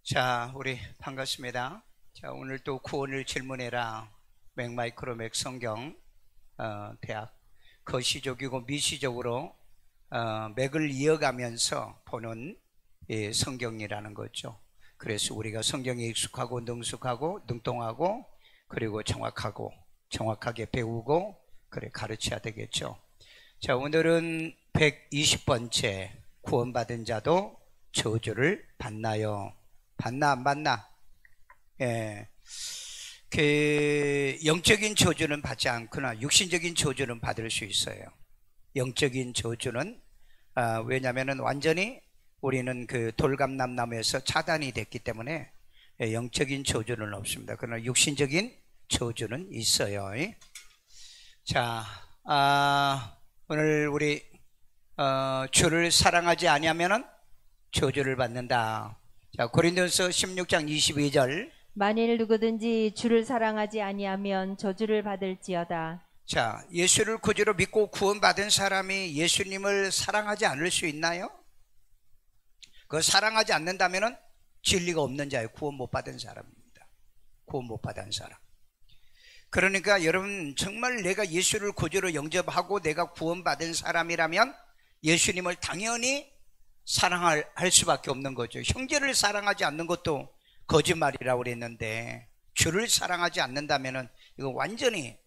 자, 우리 반갑습니다. 자, 오늘 또 구원을 질문해라. 맥마이크로 맥성경 대학 거시적이고 미시적으로 맥을 이어가면서 보는 성경이라는 거죠. 그래서 우리가 성경에 익숙하고 능숙하고 능통하고 그리고 정확하게 배우고 그래 가르쳐야 되겠죠. 자, 오늘은 120번째 구원받은 자도 저주를 받나요? 받나 안 받나? 예. 그 영적인 저주는 받지 않거나 육신적인 저주는 받을 수 있어요. 영적인 저주는 왜냐하면 완전히 우리는 그 돌감람나무에서 차단이 됐기 때문에 영적인 저주는 없습니다. 그러나 육신적인 저주는 있어요. 자, 오늘 우리 주를 사랑하지 아니하면은 저주를 받는다. 자, 고린도서 16장 22절. 만일 누구든지 주를 사랑하지 아니하면 저주를 받을지어다. 자, 예수를 구주로 믿고 구원받은 사람이 예수님을 사랑하지 않을 수 있나요? 그 사랑하지 않는다면은 진리가 없는 자예요. 구원 못 받은 사람입니다. 구원 못 받은 사람. 그러니까 여러분 정말 내가 예수를 구주로 영접하고 내가 구원받은 사람이라면 예수님을 당연히 사랑할 수밖에 없는 거죠. 형제를 사랑하지 않는 것도 거짓말이라고 그랬는데 주를 사랑하지 않는다면은 이거 완전히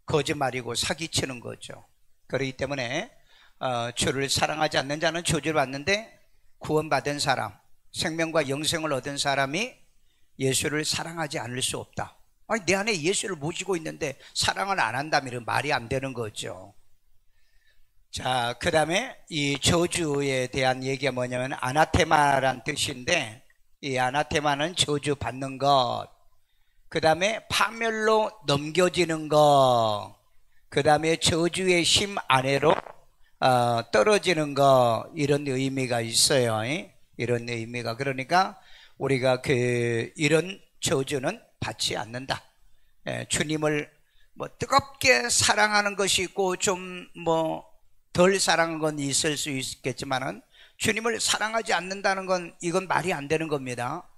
거짓말이고 사기치는 거죠. 그렇기 때문에 주를 사랑하지 않는 자는 저주를 받는데 구원받은 사람, 생명과 영생을 얻은 사람이 예수를 사랑하지 않을 수 없다. 아니, 내 안에 예수를 모시고 있는데 사랑을 안 한다면 말이 안 되는 거죠. 자, 그 다음에 이 저주에 대한 얘기가 뭐냐면 아나테마란 뜻인데 이 아나테마는 저주 받는 것, 그 다음에 파멸로 넘겨지는 것, 그 다음에 저주의 힘 아래로 떨어지는 것, 이런 의미가 있어요. 이런 의미가. 그러니까 우리가 이런 저주는 받지 않는다. 주님을 뭐 뜨겁게 사랑하는 것이 있고 좀 덜 사랑한 건 있을 수 있겠지만은 주님을 사랑하지 않는다는 건 이건 말이 안 되는 겁니다.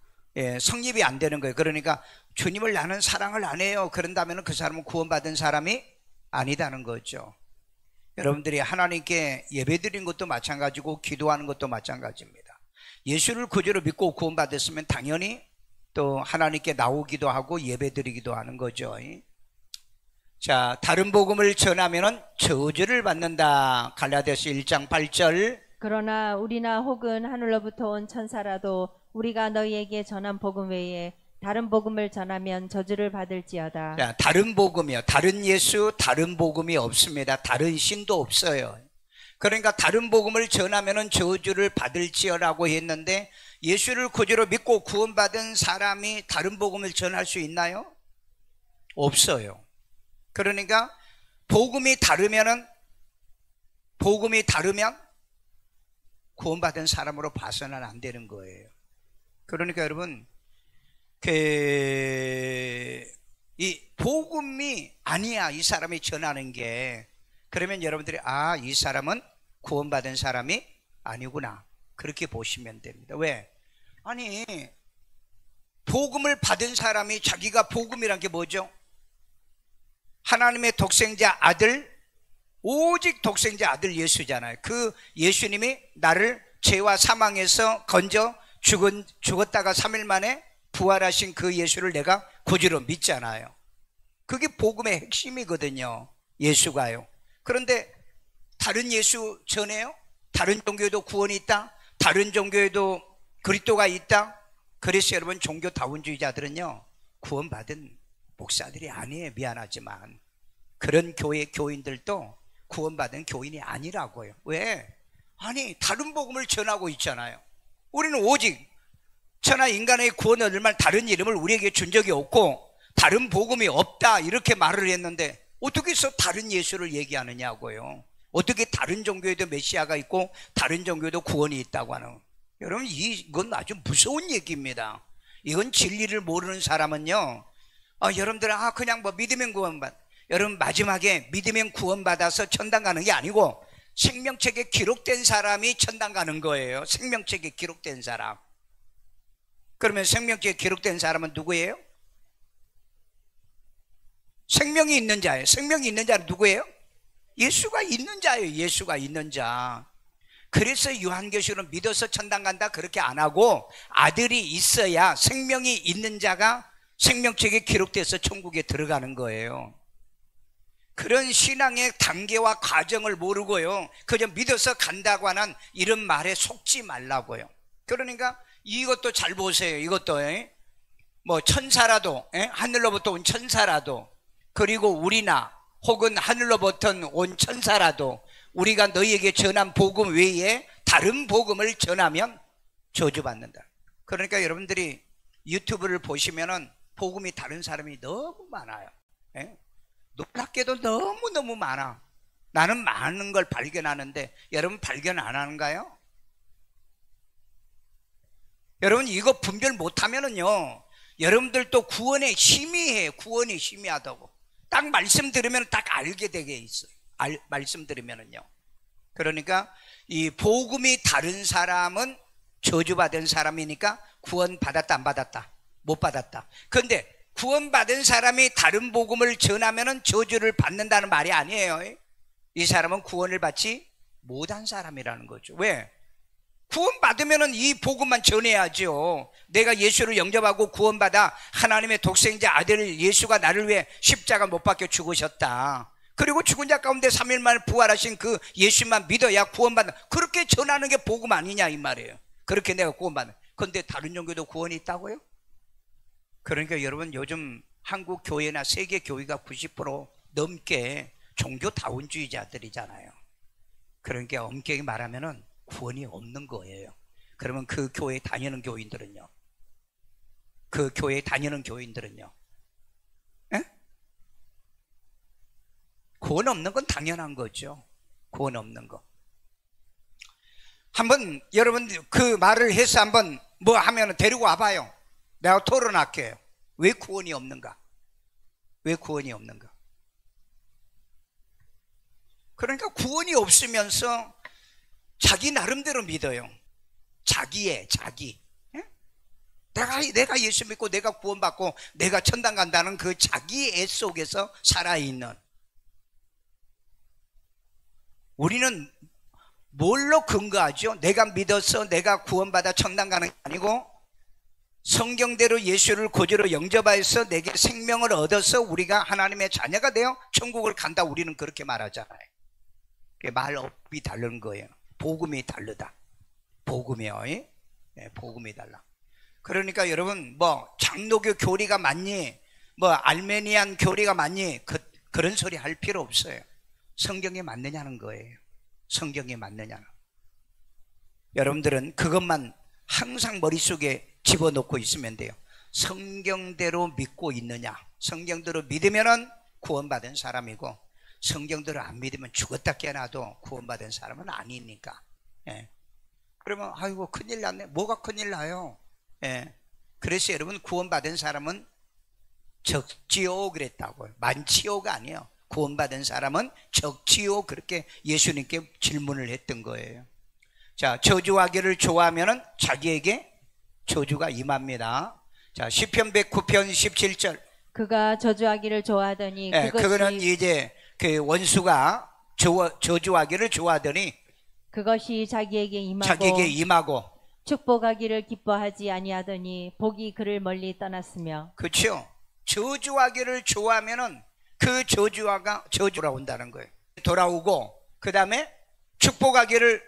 성립이 안 되는 거예요. 그러니까 주님을 나는 사랑을 안 해요. 그런다면 그 사람은 구원받은 사람이 아니다는 거죠. 여러분들이 하나님께 예배드린 것도 마찬가지고 기도하는 것도 마찬가지입니다. 예수를 구주로 믿고 구원받았으면 당연히 또 하나님께 나오기도 하고 예배드리기도 하는 거죠. 자, 다른 복음을 전하면은 저주를 받는다. 갈라디아서 1장 8절. 그러나 우리나 혹은 하늘로부터 온 천사라도 우리가 너희에게 전한 복음 외에 다른 복음을 전하면 저주를 받을지어다. 자, 다른 복음이요. 다른 예수, 다른 복음이 없습니다. 다른 신도 없어요. 그러니까 다른 복음을 전하면은 저주를 받을지어라고 했는데 예수를 구주로 믿고 구원받은 사람이 다른 복음을 전할 수 있나요? 없어요. 그러니까 복음이 다르면 구원받은 사람으로 봐서는 안 되는 거예요. 그러니까 여러분 이 복음이 아니야 이 사람이 전하는 게, 그러면 여러분들이 이 사람은 구원받은 사람이 아니구나 그렇게 보시면 됩니다. 왜? 아니, 복음을 받은 사람이 자기가 복음이란 게 뭐죠? 하나님의 독생자 아들, 오직 독생자 아들 예수잖아요. 그 예수님이 나를 죄와 사망에서 건져 죽었다가 3일 만에 부활하신 그 예수를 내가 구주로 믿잖아요. 그게 복음의 핵심이거든요. 예수가요. 그런데 다른 예수 전해요? 다른 종교에도 구원이 있다? 다른 종교에도 그리스도가 있다? 그래서 여러분 종교다원주의자들은요 구원받은 목사들이 아니에요. 미안하지만 그런 교회 교인들도 구원받은 교인이 아니라고요. 왜? 아니, 다른 복음을 전하고 있잖아요. 우리는 오직 천하 인간의 구원을 얻을 만 다른 이름을 우리에게 준 적이 없고 다른 복음이 없다 이렇게 말을 했는데 어떻게 해서 다른 예수를 얘기하느냐고요. 어떻게 다른 종교에도 메시아가 있고 다른 종교에도 구원이 있다고 하는. 여러분 이건 아주 무서운 얘기입니다. 이건 진리를 모르는 사람은요 여러분들 그냥 믿으면 구원받. 여러분 마지막에 믿으면 구원받아서 천당 가는 게 아니고 생명책에 기록된 사람이 천당 가는 거예요. 생명책에 기록된 사람. 그러면 생명책에 기록된 사람은 누구예요? 생명이 있는 자예요. 생명이 있는 자는 누구예요? 예수가 있는 자예요. 예수가 있는 자. 그래서 요한계시록은 믿어서 천당 간다 그렇게 안 하고 아들이 있어야 생명이 있는 자가 생명책에 기록돼서 천국에 들어가는 거예요. 그런 신앙의 단계와 과정을 모르고요, 그저 믿어서 간다고 하는 이런 말에 속지 말라고요. 그러니까 이것도 잘 보세요. 이것도 뭐 천사라도, 하늘로부터 온 천사라도, 그리고 우리나 혹은 하늘로부터 온 천사라도 우리가 너희에게 전한 복음 외에 다른 복음을 전하면 저주받는다. 그러니까 여러분들이 유튜브를 보시면은 복음이 다른 사람이 너무 많아요. 놀랍게도 너무너무 많아. 나는 많은 걸 발견하는데 여러분 발견 안 하는가요? 여러분 이거 분별 못하면은요, 여러분들도 구원에 희미해요. 구원이 희미하다고. 딱 말씀 들으면 딱 알게 되게 있어요. 말씀 들으면은요. 그러니까 이 복음이 다른 사람은 저주받은 사람이니까 구원 받았다 안 받았다? 못 받았다. 그런데 구원받은 사람이 다른 복음을 전하면은 저주를 받는다는 말이 아니에요. 이 사람은 구원을 받지 못한 사람이라는 거죠. 왜? 구원받으면은 이 복음만 전해야죠. 내가 예수를 영접하고 구원받아 하나님의 독생자 아들 예수가 나를 위해 십자가 못 박혀 죽으셨다. 그리고 죽은 자 가운데 3일 만에 부활하신 그 예수만 믿어야 구원받는, 그렇게 전하는 게 복음 아니냐 이 말이에요. 그렇게 내가 구원받는. 그런데 다른 종교도 구원이 있다고요? 그러니까 여러분 요즘 한국 교회나 세계 교회가 90% 넘게 종교다운주의자들이잖아요. 그러니까 엄격히 말하면은 구원이 없는 거예요. 그러면 그 교회 다니는 교인들은요? 그 교회 다니는 교인들은요? 구원 없는 건 당연한 거죠. 구원 없는 거. 한번 여러분 그 말을 해서 한번 뭐 하면 데리고 와봐요. 내가 토론할게요. 왜 구원이 없는가? 왜 구원이 없는가? 그러니까 구원이 없으면서 자기 나름대로 믿어요. 자기. 내가 예수 믿고 내가 구원받고 내가 천당 간다는 그 자기 애 속에서 살아있는. 우리는 뭘로 근거하죠? 내가 믿어서 내가 구원받아 천당 가는 게 아니고 성경대로 예수를 구주로 영접하여서 내게 생명을 얻어서 우리가 하나님의 자녀가 되어 천국을 간다. 우리는 그렇게 말하잖아요. 말업이 다른 거예요. 복음이 다르다. 복음이요. 복음이 달라. 그러니까 여러분 뭐 장로교 교리가 맞니, 뭐 알메니안 교리가 맞니, 그런 소리 할 필요 없어요. 성경에 맞느냐는 거예요. 성경에 맞느냐는. 여러분들은 그것만 항상 머릿속에 집어넣고 있으면 돼요. 성경대로 믿고 있느냐. 성경대로 믿으면은 구원받은 사람이고, 성경대로 안 믿으면 죽었다 깨어나도 구원받은 사람은 아니니까. 그러면 아이고 큰일 났네. 뭐가 큰일 나요? 그래서 여러분 구원받은 사람은 적지요 그랬다고요. 많지요가 아니에요. 구원받은 사람은 적지요, 그렇게 예수님께 질문을 했던 거예요. 자, 저주하기를 좋아하면은 자기에게 저주가 임합니다. 자, 시편 109편 17절. 그가 저주하기를 좋아하더니 그거는 이제 그 원수가 저주하기를 좋아하더니 그것이 자기에게 임하고 축복하기를 기뻐하지 아니하더니 복이 그를 멀리 떠났으며. 그렇죠. 저주하기를 좋아하면은 그 저주가 돌아온다는 거예요. 돌아오고 그 다음에 축복하기를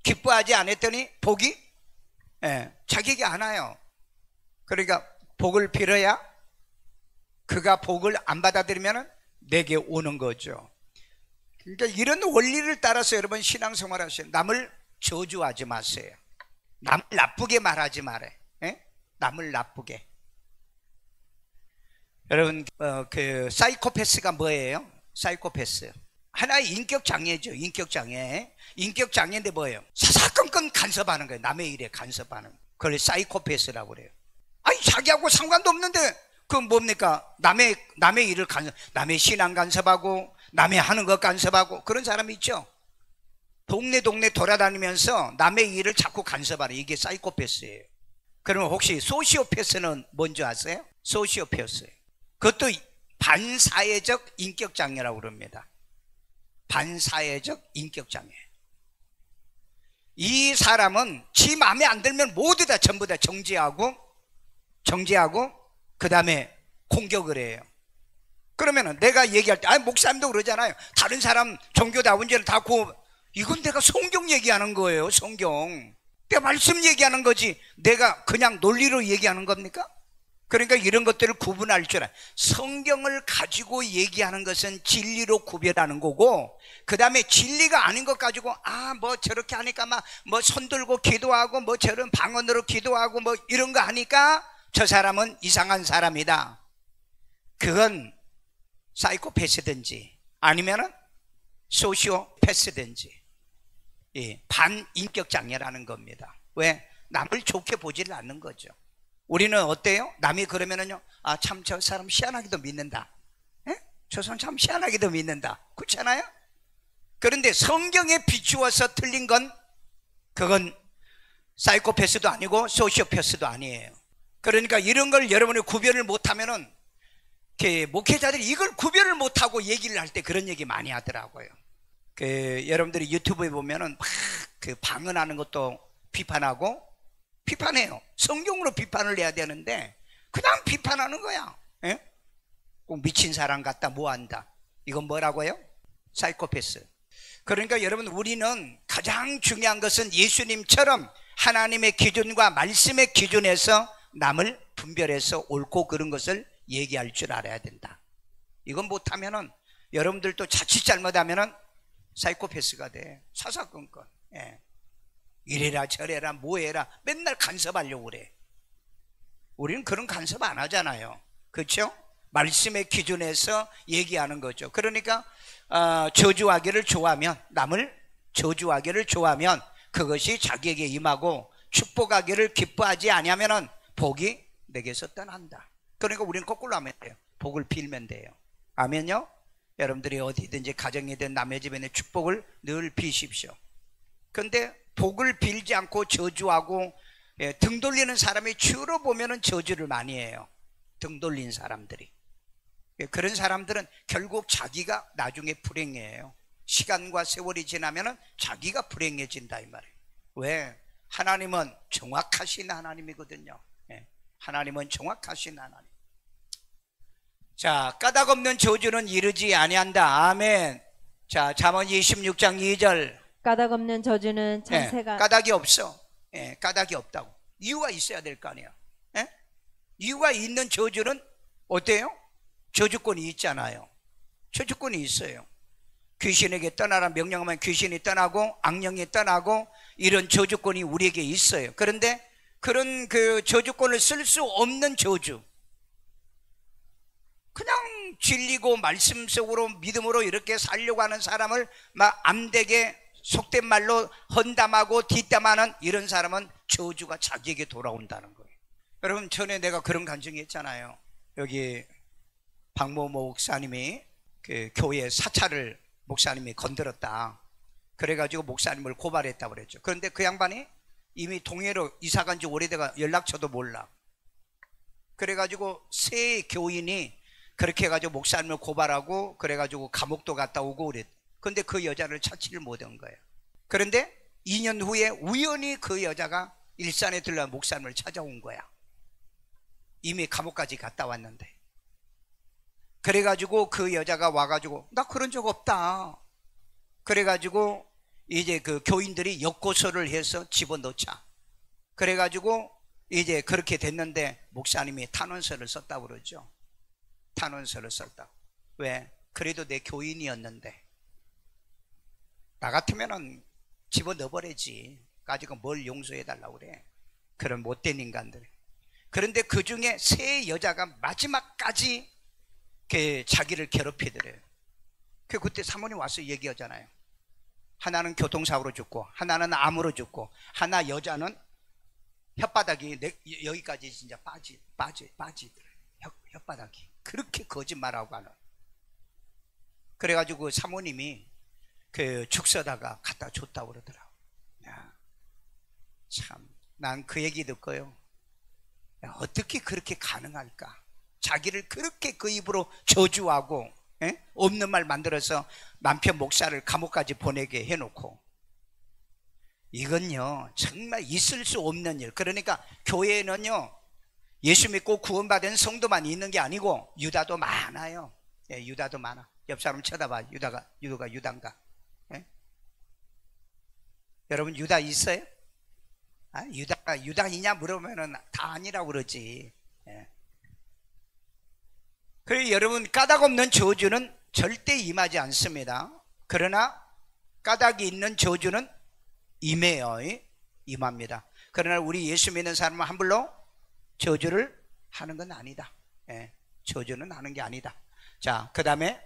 기뻐하지 않았더니 복이 자기에게 안 와요. 그러니까 복을 빌어야 그가 복을 안 받아들이면 내게 오는 거죠. 그러니까 이런 원리를 따라서 여러분 신앙생활 하세요. 남을 저주하지 마세요. 남을 나쁘게 말하지 말아요. 남을 나쁘게. 여러분 그 사이코패스가 뭐예요? 사이코패스 하나의 인격장애죠. 인격장애인데 뭐예요? 사사건건 간섭하는 거예요. 남의 일에 간섭하는. 그걸 사이코패스라고 그래요. 아니 자기하고 상관도 없는데 그 뭡니까? 남의 일을 남의 신앙 간섭하고 남의 하는 것 간섭하고 그런 사람이 있죠. 동네 돌아다니면서 남의 일을 자꾸 간섭하는, 이게 사이코패스예요. 그러면 혹시 소시오패스는 뭔지 아세요? 소시오패스. 그것도 반사회적 인격장애라고 그럽니다. 반사회적 인격장애. 이 사람은 지 마음에 안 들면 모두 다 전부 다 정지하고 그 다음에 공격을 해요. 그러면은 내가 얘기할 때, 아니 목사님도 그러잖아요. 다른 사람 종교다운지를 다 구워. 이건 내가 성경 얘기하는 거예요. 성경. 내가 말씀 얘기하는 거지. 내가 그냥 논리로 얘기하는 겁니까? 그러니까 이런 것들을 구분할 줄 알아요. 성경을 가지고 얘기하는 것은 진리로 구별하는 거고, 그 다음에 진리가 아닌 것 가지고 뭐 저렇게 하니까 막 뭐 손들고 기도하고 뭐 저런 방언으로 기도하고 뭐 이런 거 하니까 저 사람은 이상한 사람이다. 그건 사이코패스든지 아니면은 소시오패스든지 반인격 장애라는 겁니다. 왜? 남을 좋게 보지를 않는 거죠. 우리는 어때요? 남이 그러면은요, 참 저 사람 희한하게도 믿는다. 저 사람 참 희한하게도 믿는다. 그렇잖아요? 그런데 성경에 비추어서 틀린 건 그건 사이코패스도 아니고 소시오패스도 아니에요. 그러니까 이런 걸 여러분이 구별을 못하면은 목회자들이 이걸 구별을 못하고 얘기를 할 때 그런 얘기 많이 하더라고요. 여러분들이 유튜브에 보면은 막 방언하는 것도 비판해요. 성경으로 비판을 해야 되는데 그냥 비판하는 거야. 꼭 미친 사람 같다, 뭐 한다. 이건 뭐라고요? 사이코패스. 그러니까 여러분, 우리는 가장 중요한 것은 예수님처럼 하나님의 기준과 말씀의 기준에서 남을 분별해서 옳고 그른 것을 얘기할 줄 알아야 된다. 이건 못하면은 여러분들도 자칫 잘못하면은 사이코패스가 돼. 사사건건. 이래라 저래라 뭐해라 맨날 간섭하려고 그래. 우리는 그런 간섭 안 하잖아요. 그렇죠? 말씀의 기준에서 얘기하는 거죠. 그러니까 저주하기를 좋아하면, 남을 저주하기를 좋아하면 그것이 자기에게 임하고, 축복하기를 기뻐하지 아니하면은 복이 내게서 떠난다. 그러니까 우리는 거꾸로 하면 돼요. 복을 빌면 돼요. 아멘요? 여러분들이 어디든지 가정이든 남의 집에 있는 축복을 늘 비십시오. 그런데 복을 빌지 않고 저주하고 등 돌리는 사람이 주로 보면은 저주를 많이 해요. 등 돌린 사람들이. 그런 사람들은 결국 자기가 나중에 불행해요. 시간과 세월이 지나면은 자기가 불행해진다 이 말이에요. 왜? 하나님은 정확하신 하나님이거든요. 하나님은 정확하신 하나님. 자, 까닭 없는 저주는 이르지 아니한다. 아멘. 자, 잠언 26장 2절. 까닭 없는 저주는 참새가 까닭이 없어. 까닭이 없다고. 이유가 있어야 될 거 아니야. 이유가 있는 저주는 어때요? 저주권이 있잖아요. 저주권이 있어요. 귀신에게 떠나라 명령하면 귀신이 떠나고 악령이 떠나고 이런 저주권이 우리에게 있어요. 그런데 그런 그 저주권을 쓸 수 없는 저주, 그냥 진리고 말씀 속으로 믿음으로 이렇게 살려고 하는 사람을 막 암되게 속된 말로 헌담하고 뒷담하는 이런 사람은 저주가 자기에게 돌아온다는 거예요. 여러분, 전에 내가 그런 간증이 있잖아요. 여기 박모 목사님이 그 교회 사찰을 목사님이 건드렸다. 그래가지고 목사님을 고발했다고 그랬죠. 그런데 그 양반이 이미 동해로 이사 간 지 오래돼가 연락처도 몰라. 그래가지고 새 교인이 그렇게 해가지고 목사님을 고발하고 그래가지고 감옥도 갔다 오고 그랬. 근데 그 여자를 찾지를 못한 거예요. 그런데 2년 후에 우연히 그 여자가 일산에 들러 목사님을 찾아온 거야. 이미 감옥까지 갔다 왔는데. 그래가지고 그 여자가 와가지고 나 그런 적 없다. 그래가지고 이제 그 교인들이 역고소를 해서 집어넣자. 그래가지고 이제 그렇게 됐는데 목사님이 탄원서를 썼다고 그러죠. 탄원서를 썼다. 왜? 그래도 내 교인이었는데. 나 같으면은 집어넣어버리지. 가지고 뭘 용서해달라고 그래. 그런 못된 인간들. 그런데 그 중에 세 여자가 마지막까지 자기를 괴롭히더래요. 그때 사모님 와서 얘기하잖아요. 하나는 교통사고로 죽고, 하나는 암으로 죽고, 하나 여자는 혓바닥이 여기까지 진짜 빠지더래요. 혓바닥이. 그렇게 거짓말하고 하는. 그래가지고 사모님이 죽 써다가 갖다 줬다고 그러더라고. 야, 참, 난 그 얘기 듣고요. 어떻게 그렇게 가능할까? 자기를 그렇게 그 입으로 저주하고 없는 말 만들어서 남편 목사를 감옥까지 보내게 해놓고, 이건요 정말 있을 수 없는 일. 그러니까 교회에는요 예수 믿고 구원받은 성도만 있는 게 아니고 유다도 많아요. 유다도 많아. 옆 사람 쳐다봐. 유다가 유단가? 여러분 유다 있어요? 유다가 유다이냐 물으면은 다 아니라고 그러지. 그래서 여러분 까닭 없는 저주는 절대 임하지 않습니다. 그러나 까닭이 있는 저주는 임해요. 임합니다. 그러나 우리 예수 믿는 사람은 함부로 저주를 하는 건 아니다. 저주는 하는 게 아니다. 자, 그 다음에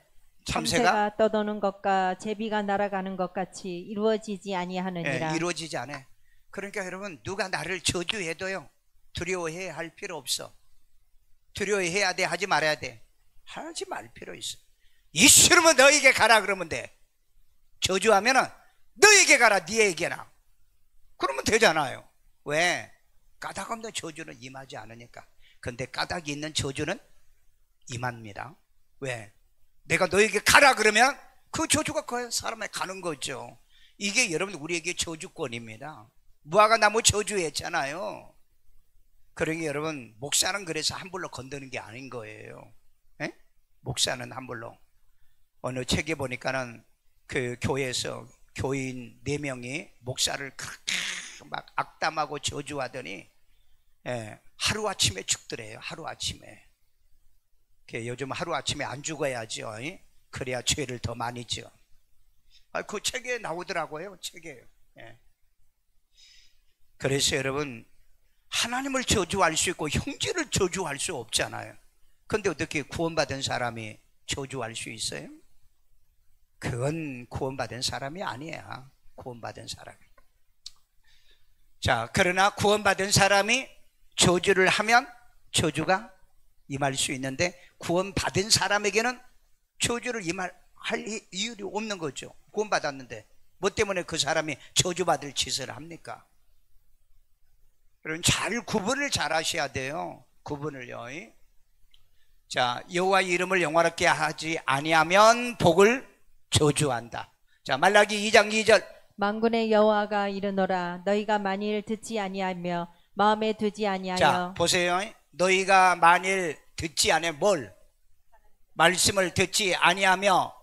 참새가 떠도는 것과 제비가 날아가는 것 같이 이루어지지 아니하느니라. 이루어지지 않아요. 그러니까 여러분 누가 나를 저주해도요 두려워해 할 필요 없어. 두려워해야 돼? 하지 말아야 돼? 하지 말 필요 있어. 예수님은 너에게 가라 그러면 돼. 저주하면은 너에게 가라, 니에게나. 그러면 되잖아요. 왜? 까닭 없는 저주는 임하지 않으니까. 근데 까닭이 있는 저주는 임합니다. 왜? 내가 너에게 가라 그러면 그 저주가 그 사람에 가는 거죠. 이게 여러분 우리에게 저주권입니다. 무화과 나무 저주했잖아요. 그러니 여러분 목사는 그래서 함부로 건드는 게 아닌 거예요. 목사는 함부로. 어느 책에 보니까는 그 교회에서 교인 4명이 목사를 그렇게 막 악담하고 저주하더니 하루아침에 죽더래요. 하루아침에. 요즘 하루아침에 안 죽어야죠. 그래야 죄를 더 많이 지어. 그 책에 나오더라고요. 책에. 그래서 여러분 하나님을 저주할 수 있고 형제를 저주할 수 없잖아요. 근데 어떻게 구원받은 사람이 저주할 수 있어요? 그건 구원받은 사람이 아니야. 구원받은 사람이. 자, 그러나 구원받은 사람이 저주를 하면 저주가 임할 수 있는데 구원받은 사람에게는 저주를 임할 이유가 없는 거죠. 구원받았는데 뭐 때문에 그 사람이 저주받을 짓을 합니까? 여러분 잘 구분을 잘 하셔야 돼요. 구분을요. 자, 여호와의 이름을 영화롭게 하지 아니하면 복을 저주한다. 자, 말라기 2장 2절. 만군의 여호와가 이르노라 너희가 만일 듣지 아니하며 마음에 두지 아니하여. 자, 보세요. 너희가 만일 듣지 아니하면 뭘? 말씀을 듣지 아니하며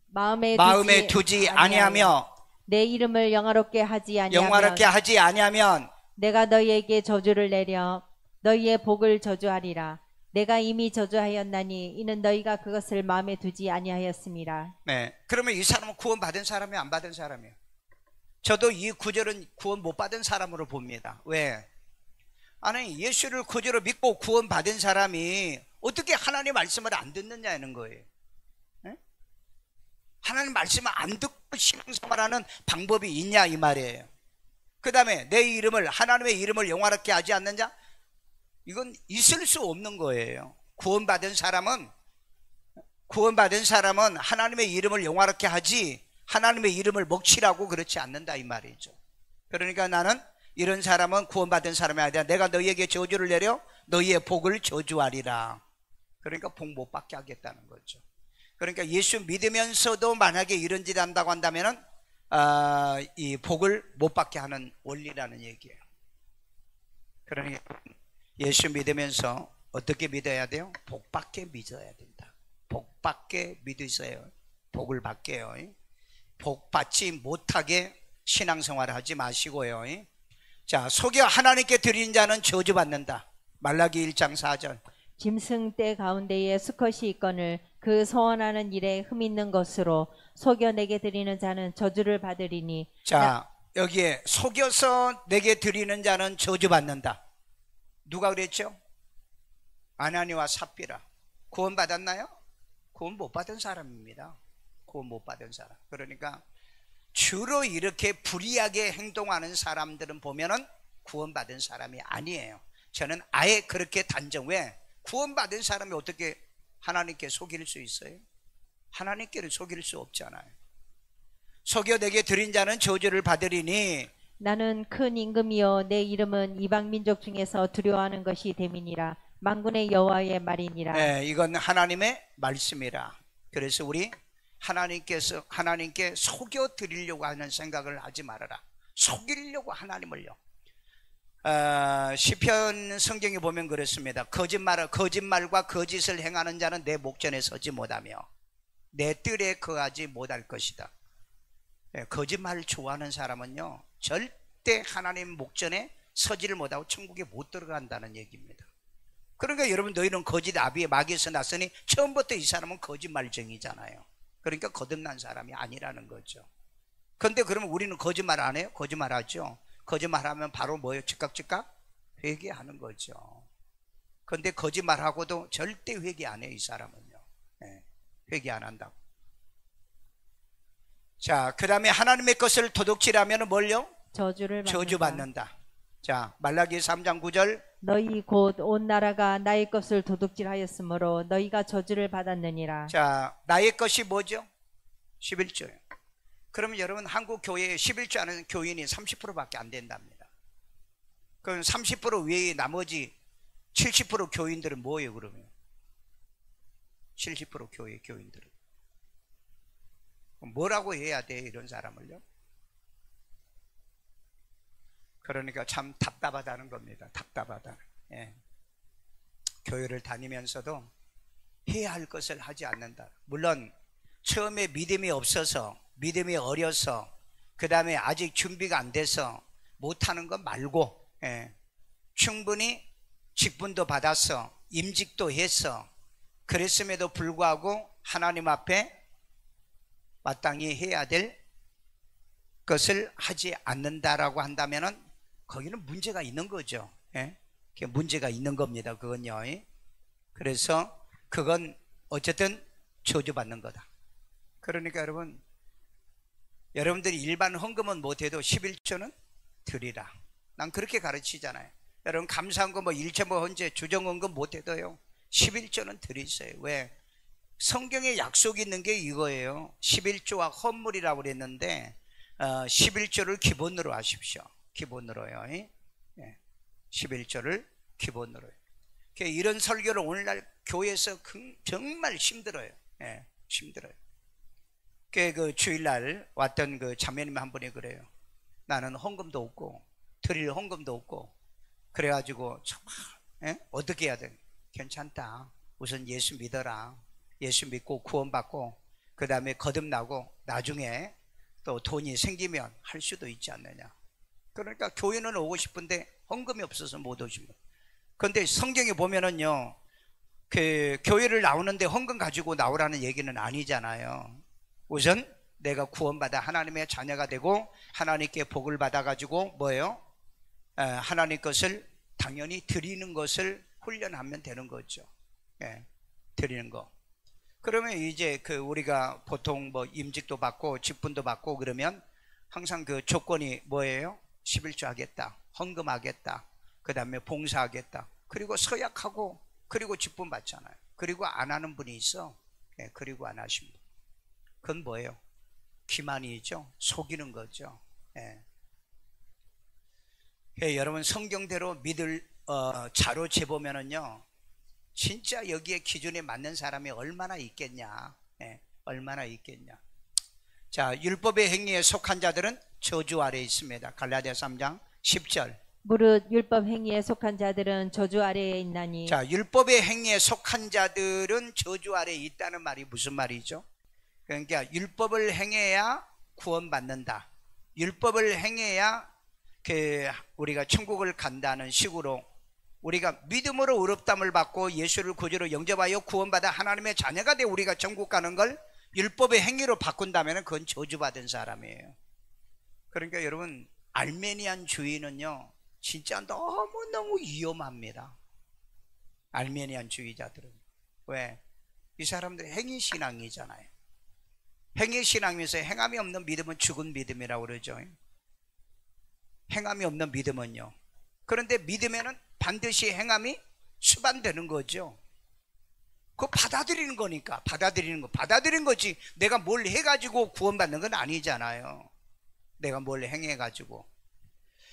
마음에 두지 아니하며 내 이름을 영화롭게 하지 아니하면 내가 너희에게 저주를 내려 너희의 복을 저주하리라. 내가 이미 저주하였나니 이는 너희가 그것을 마음에 두지 아니하였음이라. 네, 그러면 이 사람은 구원 받은 사람이에요, 안 받은 사람이에요? 저도 이 구절은 구원 못 받은 사람으로 봅니다. 왜? 아니 예수를 구주로 믿고 구원 받은 사람이 어떻게 하나님 말씀을 안 듣느냐는 거예요. 네? 하나님 말씀을 안 듣고 신앙생활하는 방법이 있냐 이 말이에요. 그 다음에 내 이름을 하나님의 이름을 영화롭게 하지 않느냐? 이건 있을 수 없는 거예요. 구원받은 사람은 하나님의 이름을 영화롭게 하지 하나님의 이름을 먹칠하고 그렇지 않는다 이 말이죠. 그러니까 나는 이런 사람은 구원받은 사람이 아니라 내가 너희에게 저주를 내려 너희의 복을 저주하리라. 그러니까 복 못 받게 하겠다는 거죠. 그러니까 예수 믿으면서도 만약에 이런 짓 한다고 한다면은 이 복을 못 받게 하는 원리라는 얘기예요. 그러니까 예수 믿으면서 어떻게 믿어야 돼요? 복 받게 믿어야 된다. 복 받게 믿으세요. 복을 받게요. 복 받지 못하게 신앙생활을 하지 마시고요. 자, 속여 하나님께 드린 자는 저주받는다. 말라기 1장 4절. 짐승 떼 가운데에 수컷이 있거늘 그 소원하는 일에 흠 있는 것으로 속여 내게 드리는 자는 저주를 받으리니. 자, 여기에 속여서 내게 드리는 자는 저주받는다. 누가 그랬죠? 아나니와 삽비라. 구원 받았나요? 구원 못 받은 사람입니다. 구원 못 받은 사람. 그러니까 주로 이렇게 불의하게 행동하는 사람들은 보면은 구원받은 사람이 아니에요. 저는 아예 그렇게 단정. 왜? 구원받은 사람이 어떻게 하나님께 속일 수 있어요? 하나님께를 속일 수 없잖아요. 속여 내게 드린 자는 저주를 받으리니 나는 큰 임금이요 내 이름은 이방 민족 중에서 두려워하는 것이 됨이니라. 만군의 여호와의 말이니라. 네, 이건 하나님의 말씀이라. 그래서 우리 하나님께 속여 드리려고 하는 생각을 하지 말아라. 속이려고 하나님을요. 시편 성경에 보면 그렇습니다. 거짓말과 거짓을 행하는 자는 내 목전에 서지 못하며 내 뜰에 거하지 못할 것이다. 거짓말을 좋아하는 사람은요 절대 하나님 목전에 서지를 못하고 천국에 못 들어간다는 얘기입니다. 그러니까 여러분, 너희는 거짓 아비의 마귀에서 났으니 처음부터 이 사람은 거짓말쟁이잖아요. 그러니까 거듭난 사람이 아니라는 거죠. 그런데 그러면 우리는 거짓말 안 해요? 거짓말하죠. 거짓말하면 바로 뭐예요? 즉각 회개하는 거죠. 그런데 거짓말하고도 절대 회개 안 해요, 이 사람은요. 네, 회개 안 한다고. 자, 그 다음에 하나님의 것을 도둑질하면 뭘요? 저주받는다. 자, 말라기 3장 9절. 너희 곧 온 나라가 나의 것을 도둑질하였으므로 너희가 저주를 받았느니라. 자, 나의 것이 뭐죠? 11조예요. 그러면 여러분, 한국 교회에 11조 하는 교인이 30%밖에 안 된답니다. 그럼 30% 외에 나머지 70% 교인들은 뭐예요, 그러면? 70% 교인들은 뭐라고 해야 돼, 이런 사람을요? 그러니까 참 답답하다는 겁니다. 답답하다. 예. 교회를 다니면서도 해야 할 것을 하지 않는다. 물론 처음에 믿음이 없어서, 믿음이 어려서, 그 다음에 아직 준비가 안 돼서 못하는 것 말고, 예. 충분히 직분도 받아서 임직도 해서 그랬음에도 불구하고 하나님 앞에 마땅히 해야 될 것을 하지 않는다라고 한다면은 거기는 문제가 있는 거죠. 예? 문제가 있는 겁니다. 그건요. 그래서 그건 어쨌든 저주받는 거다. 그러니까 여러분들이 일반 헌금은 못해도 11조는 드리라. 난 그렇게 가르치잖아요. 여러분 감사한 거 뭐 일체뭐 헌재 주정헌금 못해도요 11조는 드리세요. 왜? 성경에 약속이 있는 게 이거예요. 11조와 헌물이라고 그랬는데 11조를 기본으로 하십시오. 기본으로요. 예. 11조를 기본으로요. 이런 설교를 오늘날 교회에서 정말 힘들어요. 예. 힘들어요. 그 주일날 왔던 그 자매님 한 분이 그래요. 나는 헌금도 없고 드릴 헌금도 없고 그래가지고 정말 어떻게 해야 돼? 괜찮다. 우선 예수 믿어라. 예수 믿고 구원받고 그 다음에 거듭나고 나중에 또 돈이 생기면 할 수도 있지 않느냐. 그러니까 교회는 오고 싶은데 헌금이 없어서 못 오십니다. 그런데 성경에 보면은요, 그 교회를 나오는데 헌금 가지고 나오라는 얘기는 아니잖아요. 우선 내가 구원받아 하나님의 자녀가 되고 하나님께 복을 받아가지고 뭐예요? 하나님 것을 당연히 드리는 것을 훈련하면 되는 거죠. 예, 드리는 거. 그러면 이제 그 우리가 보통 뭐 임직도 받고 직분도 받고 그러면 항상 그 조건이 뭐예요? 11조 하겠다, 헌금하겠다, 그 다음에 봉사하겠다, 그리고 서약하고 그리고 직분 받잖아요. 그리고 안 하는 분이 있어. 예, 그리고 안 하십니다. 그건 뭐예요? 기만이죠. 속이는 거죠. 예. 예, 여러분 성경대로 믿을 자로 재보면은요, 진짜 여기에 기준에 맞는 사람이 얼마나 있겠냐. 예, 얼마나 있겠냐. 자, 율법의 행위에 속한 자들은 저주 아래에 있습니다. 갈라디아 3장 10절. 무릇 율법 행위에 속한 자들은 저주 아래에 있나니. 자, 율법의 행위에 속한 자들은 저주 아래에 있다는 말이 무슨 말이죠? 그러니까 율법을 행해야 구원받는다. 율법을 행해야 우리가 천국을 간다는 식으로 우리가 믿음으로 의롭다함을 받고 예수를 구주로 영접하여 구원받아 하나님의 자녀가 돼 우리가 천국 가는 걸 율법의 행위로 바꾼다면 그건 저주받은 사람이에요. 그러니까 여러분 알메니안 주의는요 진짜 너무너무 위험합니다. 알메니안 주의자들은. 왜? 이 사람들이 행위신앙이잖아요. 행위신앙이면서 행함이 없는 믿음은 죽은 믿음이라고 그러죠. 행함이 없는 믿음은요. 그런데 믿음에는 반드시 행함이 수반되는 거죠. 그거 받아들이는 거니까. 받아들이는 거지. 내가 뭘 해가지고 구원받는 건 아니잖아요. 내가 뭘 행해가지고.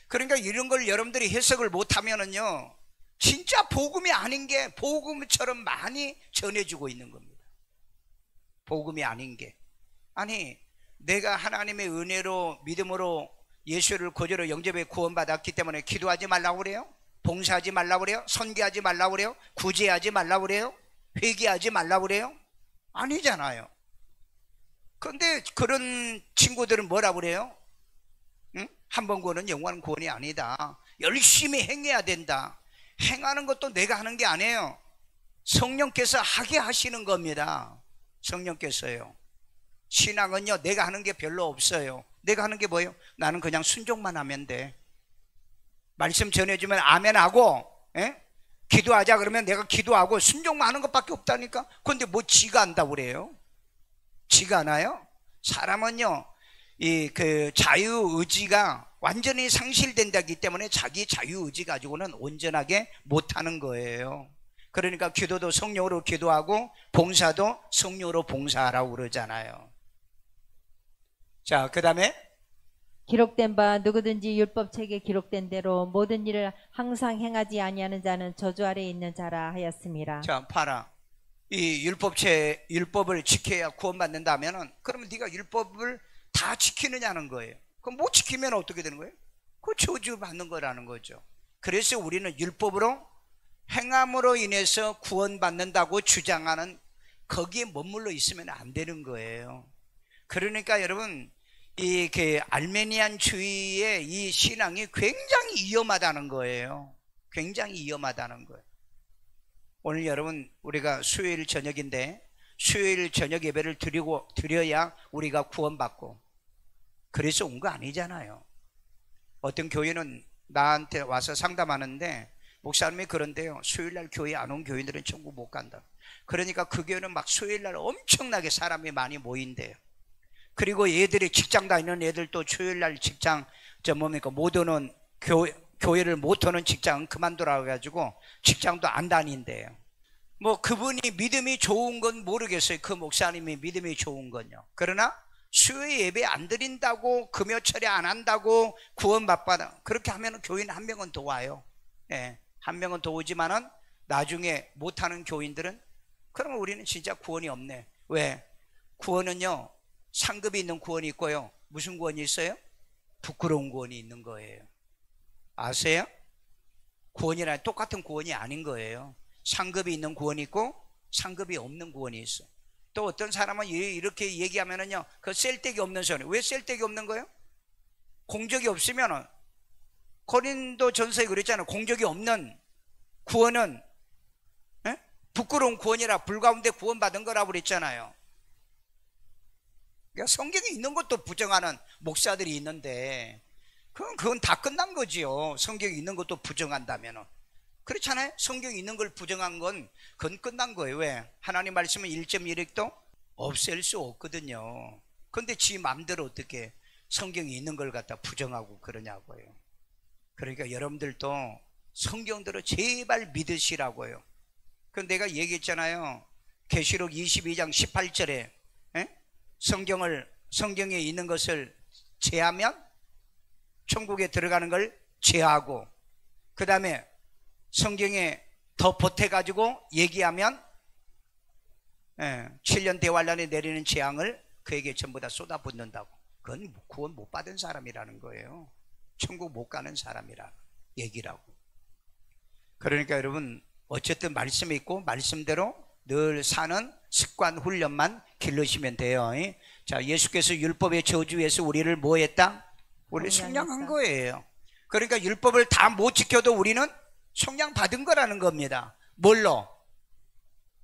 그러니까 이런 걸 여러분들이 해석을 못하면은요, 진짜 복음이 아닌 게 복음처럼 많이 전해주고 있는 겁니다. 복음이 아닌 게. 아니, 내가 하나님의 은혜로 믿음으로 예수를 구주로 영접해 구원받았기 때문에 기도하지 말라고 그래요? 봉사하지 말라고 그래요? 선교하지 말라고 그래요? 구제하지 말라고 그래요? 회개하지 말라고 그래요? 아니잖아요. 그런데 그런 친구들은 뭐라고 그래요? 응? 한 번 구원은 영원한 구원이 아니다. 열심히 행해야 된다. 행하는 것도 내가 하는 게 아니에요. 성령께서 하게 하시는 겁니다. 성령께서요. 신앙은요, 내가 하는 게 별로 없어요. 내가 하는 게 뭐예요? 나는 그냥 순종만 하면 돼. 말씀 전해주면 아멘하고, 기도하자 그러면 내가 기도하고 순종만 하는 것밖에 없다니까. 그런데 뭐 지가 한다고 그래요? 지가 하나요? 사람은요, 그 자유의지가 완전히 상실된다기 때문에 자기 자유의지 가지고는 온전하게 못하는 거예요. 그러니까 기도도 성령으로 기도하고 봉사도 성령으로 봉사하라고 그러잖아요. 자, 그 다음에 기록된 바 누구든지 율법책에 기록된 대로 모든 일을 항상 행하지 아니하는 자는 저주 아래에 있는 자라 하였습니다. 자, 봐라. 이 율법을 지켜야 구원받는다면은, 그러면 네가 율법을 다 지키느냐는 거예요. 그럼 못 지키면 어떻게 되는 거예요? 그 저주 받는 거라는 거죠. 그래서 우리는 율법으로 행함으로 인해서 구원받는다고 주장하는 거기에 머물러 있으면 안 되는 거예요. 그러니까 여러분, 그 알메니안주의의 이 신앙이 굉장히 위험하다는 거예요. 굉장히 위험하다는 거예요. 오늘 여러분, 우리가 수요일 저녁인데 수요일 저녁 예배를 드려야 우리가 구원받고, 그래서 온 거 아니잖아요. 어떤 교회는 나한테 와서 상담하는데, 목사님이 그런데요, 수요일날 교회 안 온 교인들은 천국 못 간다. 그러니까 그 교회는 막 수요일날 엄청나게 사람이 많이 모인대요. 그리고 얘들이 직장 다니는 애들도 수요일날 직장 못 오는 교회를 못 오는 직장은 그만두라 해가지고 직장도 안 다닌대요. 뭐 그분이 믿음이 좋은 건 모르겠어요. 그 목사님이 믿음이 좋은 건요. 그러나 수요 예배 안 드린다고, 금요철에 안 한다고 구원 못 받아, 그렇게 하면 교인 한 명은 더 와요. 한 명은 더 오지만은 나중에 못하는 교인들은, 그러면 우리는 진짜 구원이 없네. 왜? 구원은요, 상급이 있는 구원이 있고요, 무슨 구원이 있어요? 부끄러운 구원이 있는 거예요. 아세요? 구원이랑 똑같은 구원이 아닌 거예요. 상급이 있는 구원이 있고 상급이 없는 구원이 있어. 또 어떤 사람은 이렇게 얘기하면은요, 그 쓸데기 없는 소리. 왜 쓸데기 없는 거예요? 공적이 없으면은, 고린도 전서에 그랬잖아요. 공적이 없는 구원은 부끄러운 구원이라 불가운데 구원받은 거라고 그랬잖아요. 그러니까 성경에 있는 것도 부정하는 목사들이 있는데, 그건 다 끝난 거지요. 성경에 있는 것도 부정한다면은. 그렇잖아요. 성경에 있는 걸 부정한 건 그건 끝난 거예요. 왜? 하나님 말씀은 1.1획도 없앨 수 없거든요. 근데 지 마음대로 어떻게 성경에 있는 걸 갖다 부정하고 그러냐고요. 그러니까 여러분들도 성경대로 제발 믿으시라고요. 그 내가 얘기했잖아요. 계시록 22장 18절에 성경에 있는 것을 제하면 천국에 들어가는 걸 제하고, 그 다음에 성경에 더 보태가지고 얘기하면 7년 대환란에 내리는 재앙을 그에게 전부 다 쏟아붓는다고. 그건 구원 못 받은 사람이라는 거예요. 천국 못 가는 사람이라 얘기라고. 그러니까 여러분, 어쨌든 말씀이 있고 말씀대로 늘 사는 습관 훈련만 길러시면 돼요. 자, 예수께서 율법의 저주에서 우리를 뭐 했다? 우리 속량한 거예요. 그러니까 율법을 다 못 지켜도 우리는 속량 받은 거라는 겁니다. 뭘로?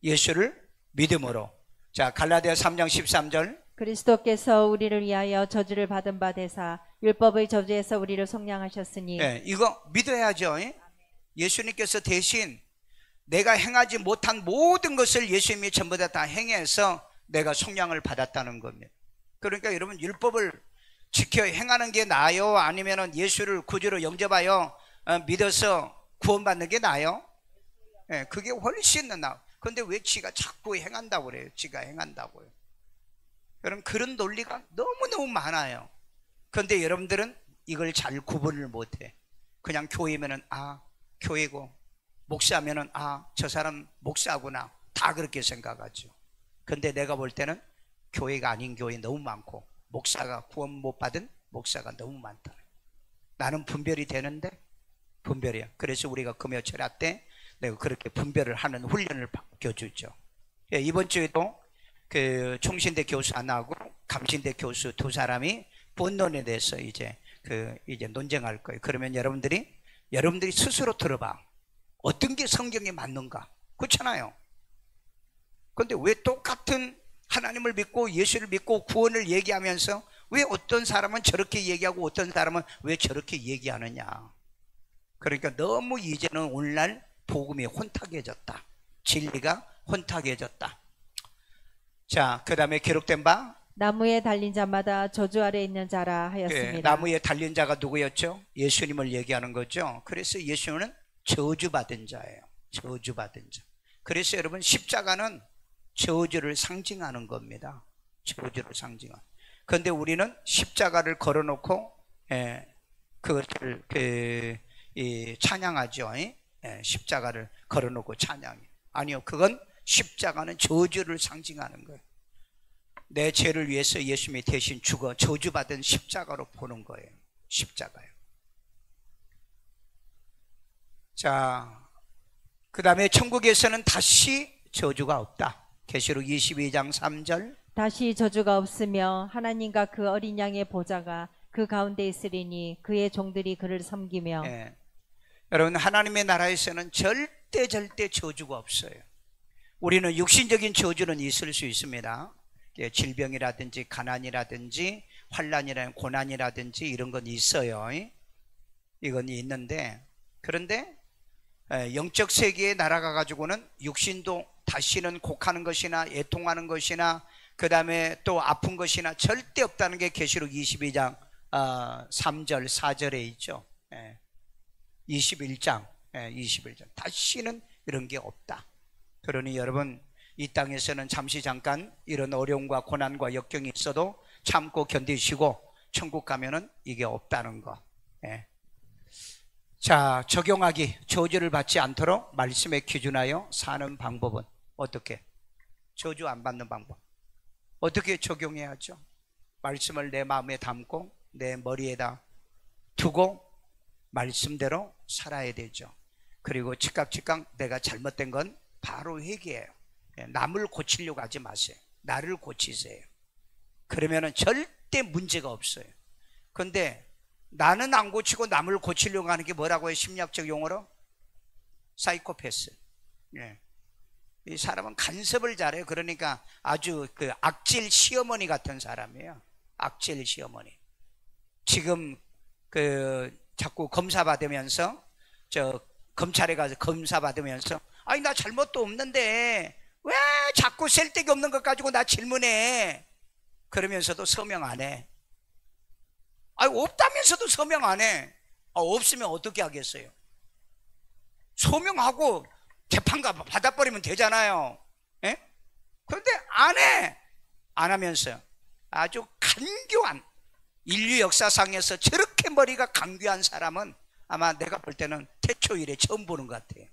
예수를 믿음으로. 자, 갈라디아 3장 13절. 그리스도께서 우리를 위하여 저주를 받은 바 되사 율법의 저주에서 우리를 속량하셨으니. 이거 믿어야죠. 예수님께서 대신 내가 행하지 못한 모든 것을 예수님이 전부 다 행해서 내가 속량을 받았다는 겁니다. 그러니까 여러분, 율법을 지켜 행하는 게 나아요? 아니면은 예수를 구주로 영접하여 믿어서 구원받는 게 나아요? 그게 훨씬 나아. 근데 왜 지가 자꾸 행한다고 그래요? 지가 행한다고요. 여러분, 그런 논리가 너무너무 많아요. 그런데 여러분들은 이걸 잘 구분을 못해. 그냥 교회면은 교회고, 목사면은 저 사람 목사구나, 다 그렇게 생각하죠. 근데 내가 볼 때는 교회가 아닌 교회 너무 많고, 목사가 구원 못 받은 목사가 너무 많다. 나는 분별이 되는데 분별이야. 그래서 우리가 금요철야 때 내가 그렇게 분별을 하는 훈련을 맡겨주죠. 이번 주에도 그 총신대 교수 안 하고 감신대 교수 두 사람이 본론에 대해서 이제 논쟁할 거예요. 그러면 여러분들이 스스로 들어봐. 어떤 게 성경에 맞는가? 그렇잖아요. 그런데 왜 똑같은 하나님을 믿고 예수를 믿고 구원을 얘기하면서 왜 어떤 사람은 저렇게 얘기하고 어떤 사람은 왜 저렇게 얘기하느냐? 그러니까 너무 이제는 오늘날 복음이 혼탁해졌다. 진리가 혼탁해졌다. 자, 그 다음에 기록된 바 나무에 달린 자마다 저주 아래 있는 자라 하였습니다. 나무에 달린 자가 누구였죠? 예수님을 얘기하는 거죠. 그래서 예수님은 저주받은 자예요. 저주받은 자. 그래서 여러분 십자가는 저주를 상징하는 겁니다. 저주를 상징하는. 그런데 우리는 십자가를 걸어놓고 그것을 찬양하죠. 십자가를 걸어놓고 찬양해. 아니요, 그건 십자가는 저주를 상징하는 거예요. 내 죄를 위해서 예수님이 대신 죽어 저주받은 십자가로 보는 거예요. 십자가요. 자, 그 다음에 천국에서는 다시 저주가 없다. 계시록 22장 3절. 다시 저주가 없으며 하나님과 그 어린 양의 보좌가 그 가운데 있으리니 그의 종들이 그를 섬기며. 여러분, 하나님의 나라에서는 절대 저주가 없어요. 우리는 육신적인 저주는 있을 수 있습니다. 질병이라든지 가난이라든지 환난이라든지 고난이라든지 이런 건 있어요. 이건 있는데, 그런데 영적 세계에 날아가 가지고는 육신도 다시는 곡하는 것이나 애통하는 것이나 그 다음에 또 아픈 것이나 절대 없다는 게 계시록 22장 3절 4절에 있죠. 21장 다시는 이런 게 없다. 그러니 여러분, 이 땅에서는 잠시 잠깐 이런 어려움과 고난과 역경이 있어도 참고 견디시고 천국 가면은 이게 없다는 거. 자, 적용하기. 저주를 받지 않도록 말씀에 기준하여 사는 방법은 어떻게? 저주 안 받는 방법 어떻게 적용해야죠? 말씀을 내 마음에 담고 내 머리에다 두고 말씀대로 살아야 되죠. 그리고 즉각 내가 잘못된 건 바로 회개해요. 남을 고치려고 하지 마세요. 나를 고치세요. 그러면은 절대 문제가 없어요. 그런데 나는 안 고치고 남을 고치려고 하는 게 뭐라고 해요? 심리학적 용어로? 사이코패스. 이 사람은 간섭을 잘해요. 그러니까 아주 그 악질 시어머니 같은 사람이에요. 악질 시어머니. 지금 자꾸 검사 받으면서 검찰에 가서 검사 받으면서 아니 나 잘못도 없는데 왜 자꾸 쓸데기 없는 것 가지고 나 질문해? 그러면서도 서명 안 해. 아니 없다면서도 서명 안 해. 없으면 어떻게 하겠어요? 소명하고 재판가 받아버리면 되잖아요. 그런데 안 해. 안 하면서 아주 간교한, 인류 역사상에서 저렇게 머리가 간교한 사람은 아마 내가 볼 때는 태초 이래 처음 보는 것 같아요.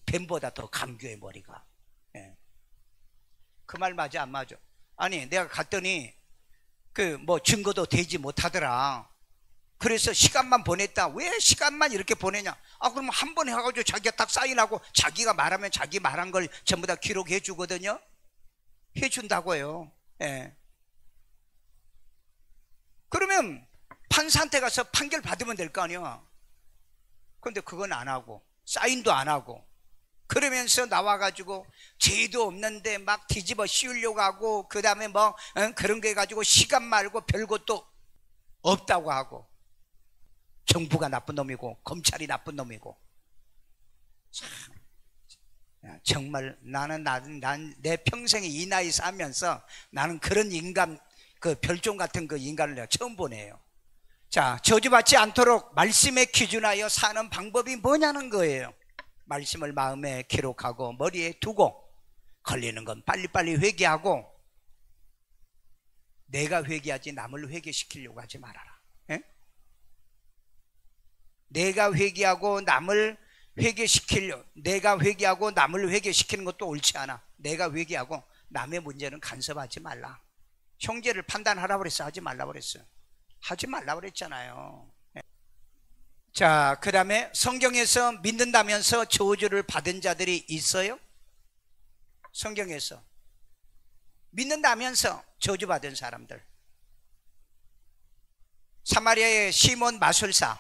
뱀보다 더 간교해 머리가. 그 말 맞아 안 맞아? 아니 내가 갔더니 증거도 되지 못하더라. 그래서 시간만 보냈다. 왜 시간만 이렇게 보내냐? 그럼 한 번 해가지고 자기가 딱 사인하고 자기가 말하면 자기 말한 걸 전부 다 기록해 주거든요. 해준다고요. 그러면 판사한테 가서 판결 받으면 될 거 아니야. 그런데 그건 안 하고 사인도 안 하고 그러면서 나와가지고 죄도 없는데 막 뒤집어 씌우려고 하고 그 다음에 그런 거 해가지고 시간 말고 별것도 없다고 하고 정부가 나쁜 놈이고 검찰이 나쁜 놈이고. 참, 정말 난 내 평생에 이 나이 살면서 나는 그런 인간, 별종 같은 그 인간을 내가 처음 보네요. 자, 저주받지 않도록 말씀에 기준하여 사는 방법이 뭐냐는 거예요. 말씀을 마음에 기록하고 머리에 두고 걸리는 건 빨리빨리 회개하고 내가 회개하지 남을 회개시키려고 하지 말아라. 예? 내가 회개하고 남을 내가 회개하고 남을 회개시키는 것도 옳지 않아. 내가 회개하고 남의 문제는 간섭하지 말라. 형제를 판단하라고 그랬어? 하지 말라고 그랬어? 하지 말라고 그랬잖아요. 자, 그 다음에 성경에서 믿는다면서 저주를 받은 자들이 있어요? 성경에서 믿는다면서 저주받은 사람들. 사마리아의 시몬 마술사,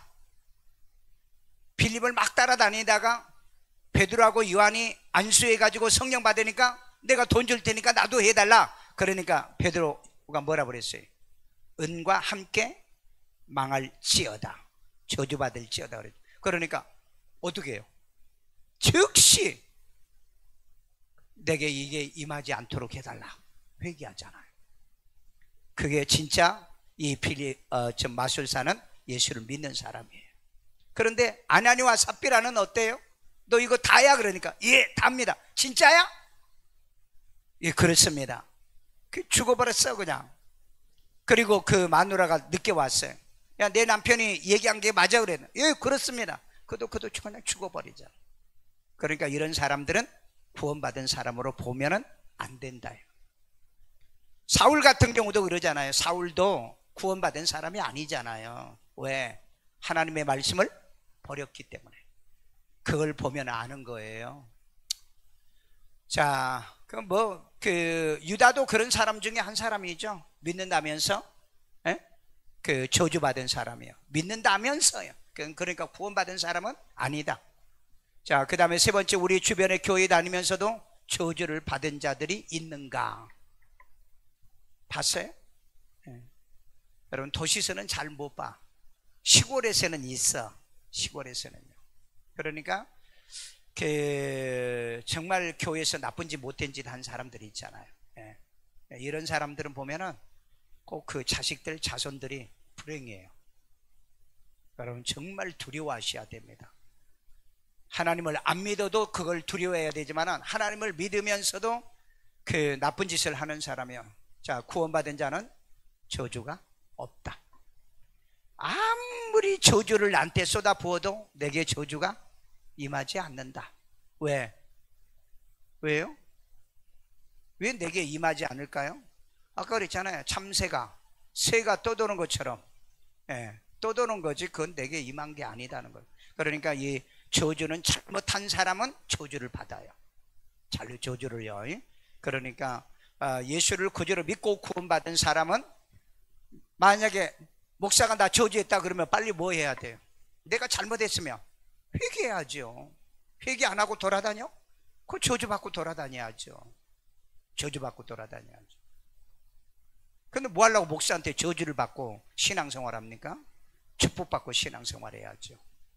빌립을 막 따라다니다가 베드로하고 요한이 안수해가지고 성령 받으니까 내가 돈 줄 테니까 나도 해달라. 그러니까 베드로가 뭐라 그랬어요? 은과 함께 망할지어다. 저주받을지어다. 그러니까 어떻게 해요? 즉시 내게 이게 임하지 않도록 해달라. 회개하잖아요. 그게 진짜 이 마술사는 예수를 믿는 사람이에요. 그런데 아나니와 삽비라는 어때요? 너 이거 다야? 그러니까 예, 다입니다. 진짜야? 예, 그렇습니다. 죽어버렸어 그냥. 그리고 그 마누라가 늦게 왔어요. 야, 내 남편이 얘기한 게 맞아? 그랬나? 예, 그렇습니다. 그도 그냥 죽어버리자. 그러니까 이런 사람들은 구원받은 사람으로 보면은 안 된다요. 사울 같은 경우도 그러잖아요. 사울도 구원받은 사람이 아니잖아요. 왜? 하나님의 말씀을 버렸기 때문에. 그걸 보면 아는 거예요. 자, 유다도 그런 사람 중에 한 사람이죠. 믿는다면서 그 저주받은 사람이에요. 믿는다면서요. 그러니까 구원받은 사람은 아니다. 자, 그 다음에 세 번째, 우리 주변에 교회 다니면서도 저주를 받은 자들이 있는가? 봤어요? 여러분, 도시에서는 잘 못 봐. 시골에서는 있어. 시골에서는요. 그러니까 정말 교회에서 나쁜 짓 못된 짓 한 사람들이 있잖아요. 이런 사람들은 보면은 꼭 그 자식들, 자손들이 불행해요. 여러분, 정말 두려워하셔야 됩니다. 하나님을 안 믿어도 그걸 두려워해야 되지만 하나님을 믿으면서도 그 나쁜 짓을 하는 사람이요. 자, 구원받은 자는 저주가 없다. 아무리 저주를 나한테 쏟아 부어도 내게 저주가 임하지 않는다. 왜? 왜요? 왜 내게 임하지 않을까요? 아까 그랬잖아요. 참새가 새가 떠도는 것처럼 떠도는 거지 그건 내게 임한 게 아니다는 거예요. 그러니까 이 저주는 잘못한 사람은 저주를 받아요. 저주를요. 그러니까 예수를 구주로 믿고 구원받은 사람은 만약에 목사가 나 저주했다 그러면 빨리 뭐 해야 돼요? 내가 잘못했으면 회개해야죠. 회개 안 하고 돌아다녀? 그 저주받고 돌아다녀야죠. 저주받고 돌아다녀야죠. 근데 뭐 하려고 목사한테 저주를 받고 신앙생활 합니까? 축복받고 신앙생활 해야죠.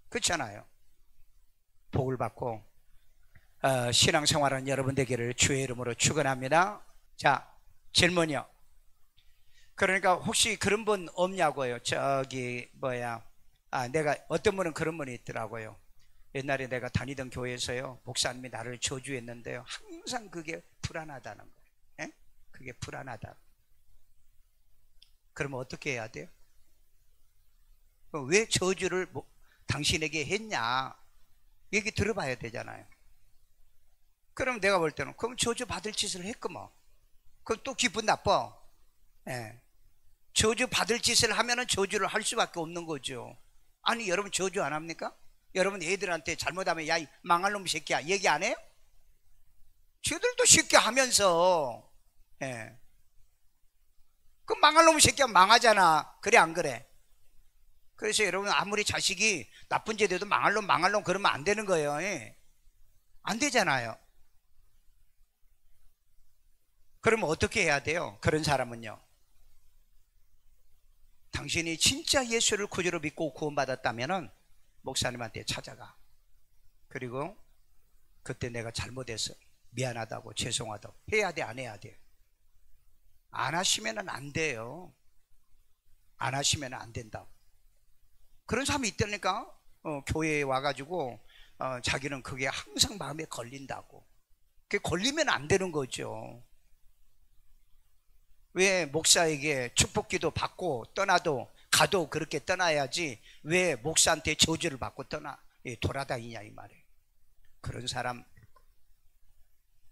그렇잖아요. 복을 받고 신앙생활하는 여러분 되기를 주의 이름으로 축원합니다. 자, 질문이요. 그러니까 혹시 그런 분 없냐고요. 내가 어떤 분은 그런 분이 있더라고요. 옛날에 내가 다니던 교회에서요, 목사님이 나를 저주했는데요, 항상 그게 불안하다는 거예요. 그게 불안하다. 그러면 어떻게 해야 돼요? 왜 저주를 당신에게 했냐? 얘기 들어봐야 되잖아요. 그럼 내가 볼 때는 그럼 저주 받을 짓을 했구먼. 그럼 또 기분 나빠. 저주 받을 짓을 하면은 저주를 할 수밖에 없는 거죠. 아니, 여러분 저주 안 합니까? 여러분 애들한테 잘못하면 야, 이 망할 놈 새끼야 얘기 안 해요? 쟤들도 쉽게 하면서 그 망할 놈 새끼야 망하잖아. 그래 안 그래? 그래서 여러분 아무리 자식이 나쁜 짓 해도 망할 놈 그러면 안 되는 거예요. 안 되잖아요. 그러면 어떻게 해야 돼요? 그런 사람은요, 당신이 진짜 예수를 구주로 믿고 구원받았다면은 목사님한테 찾아가. 그리고 그때 내가 잘못해서 미안하다고 죄송하다고 해야 돼, 안 해야 돼? 안 하시면은 안 돼요. 안 하시면은 안 된다고. 그런 사람이 있다니까. 교회에 와가지고 자기는 그게 항상 마음에 걸린다고. 그게 걸리면 안 되는 거죠. 왜 목사에게 축복기도 받고 떠나도 가도 그렇게 떠나야지 왜 목사한테 저주를 받고 돌아다니냐 이 말이에요. 그런 사람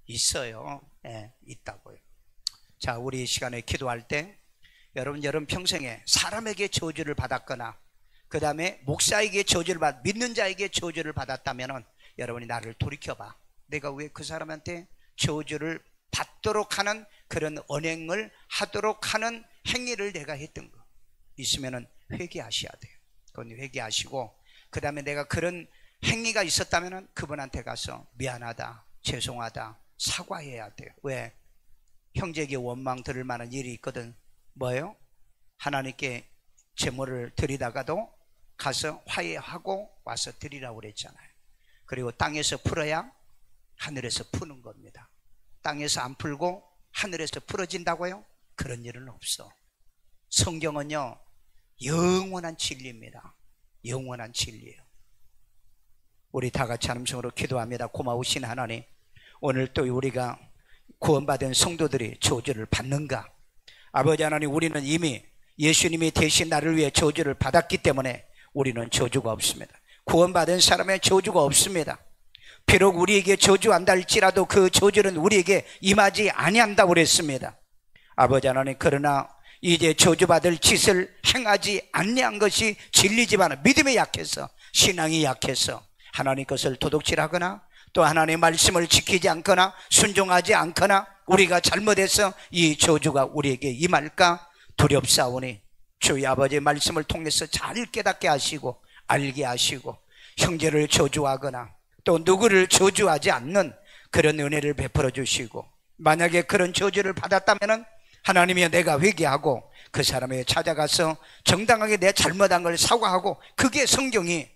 있어요. 예, 있다고요. 자, 우리 이 시간에 기도할 때 여러분 평생에 사람에게 저주를 받았거나 그 다음에 목사에게 믿는 자에게 저주를 받았다면 여러분이 나를 돌이켜봐. 내가 왜 그 사람한테 저주를 받도록 하는 그런 언행을 하도록 하는 행위를 내가 했던 거 있으면 회개하셔야 돼요. 그건 회개하시고 그 다음에 내가 그런 행위가 있었다면 그분한테 가서 미안하다, 죄송하다, 사과해야 돼요. 왜? 형제에게 원망 들을 만한 일이 있거든. 뭐예요? 하나님께 제물을 드리다가도 가서 화해하고 와서 드리라고 그랬잖아요. 그리고 땅에서 풀어야 하늘에서 푸는 겁니다. 땅에서 안 풀고 하늘에서 풀어진다고요? 그런 일은 없어. 성경은요 영원한 진리입니다. 영원한 진리예요. 우리 다 같이 하나님으로 기도합니다. 고마우신 하나님, 오늘 또 우리가 구원받은 성도들이 저주를 받는가? 아버지 하나님, 우리는 이미 예수님이 대신 나를 위해 저주를 받았기 때문에 우리는 저주가 없습니다. 구원받은 사람의 저주가 없습니다. 비록 우리에게 저주한다 할지라도 그 저주는 우리에게 임하지 아니한다고 그랬습니다. 아버지 하나님, 그러나 이제 저주받을 짓을 행하지 아니한 것이 진리지만 믿음이 약해서, 신앙이 약해서 하나님 것을 도둑질하거나 또 하나님의 말씀을 지키지 않거나 순종하지 않거나 우리가 잘못해서 이 저주가 우리에게 임할까 두렵사오니 주의 아버지의 말씀을 통해서 잘 깨닫게 하시고 알게 하시고 형제를 저주하거나 또 누구를 저주하지 않는 그런 은혜를 베풀어 주시고, 만약에 그런 저주를 받았다면 하나님이 내가 회개하고 그 사람에게 찾아가서 정당하게 내 잘못한 걸 사과하고, 그게 성경이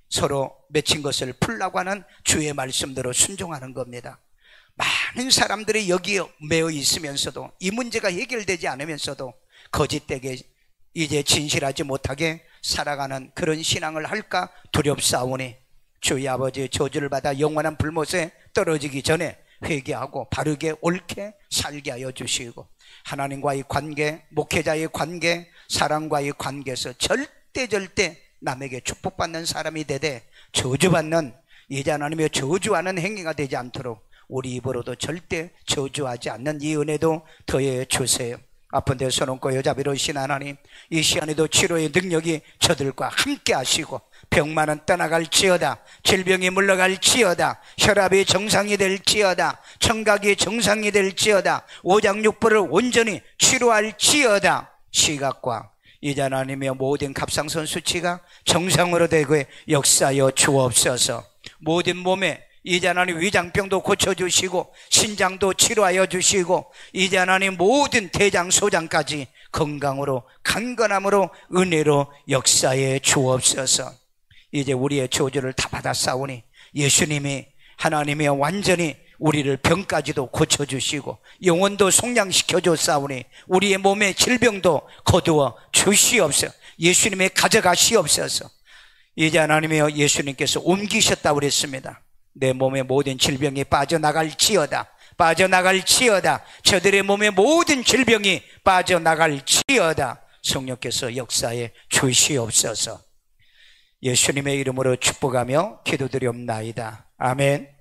서로 맺힌 것을 풀라고 하는 주의 말씀대로 순종하는 겁니다. 많은 사람들이 여기에 매여 있으면서도 이 문제가 해결되지 않으면서도 거짓되게 이제 진실하지 못하게 살아가는 그런 신앙을 할까 두렵사오니 주의 아버지의 저주를 받아 영원한 불못에 떨어지기 전에 회개하고 바르게 옳게 살게 하여 주시고, 하나님과의 관계, 목회자의 관계, 사람과의 관계에서 절대 남에게 축복받는 사람이 되되 저주받는, 이제 하나님의 저주하는 행위가 되지 않도록 우리 입으로도 절대 저주하지 않는 이 은혜도 더해 주세요. 아픈 데 손 얹고 여자비로우신 하나님, 이 시간에도 치료의 능력이 저들과 함께 하시고 병만은 떠나갈지어다, 질병이 물러갈지어다, 혈압이 정상이 될지어다, 청각이 정상이 될지어다, 오장육부를 온전히 치료할지어다, 시각과 이제 하나님의 모든 갑상선 수치가 정상으로 되고 역사하여 주옵소서. 모든 몸에 이제 하나님 위장병도 고쳐주시고 신장도 치료하여 주시고 이제 하나님 모든 대장 소장까지 건강으로 강건함으로 은혜로 역사해 주옵소서. 이제 우리의 저주를 다 받았사오니 예수님이 하나님이 완전히 우리를 병까지도 고쳐주시고 영혼도 속량시켜 줬사오니 우리의 몸의 질병도 거두어 주시옵소서. 예수님의 가져가시옵소서. 이제 하나님이여, 예수님께서 옮기셨다고 그랬습니다. 내 몸의 모든 질병이 빠져나갈지어다, 빠져나갈지어다, 저들의 몸의 모든 질병이 빠져나갈지어다. 성령께서 역사에 주시옵소서. 예수님의 이름으로 축복하며 기도드리옵나이다. 아멘.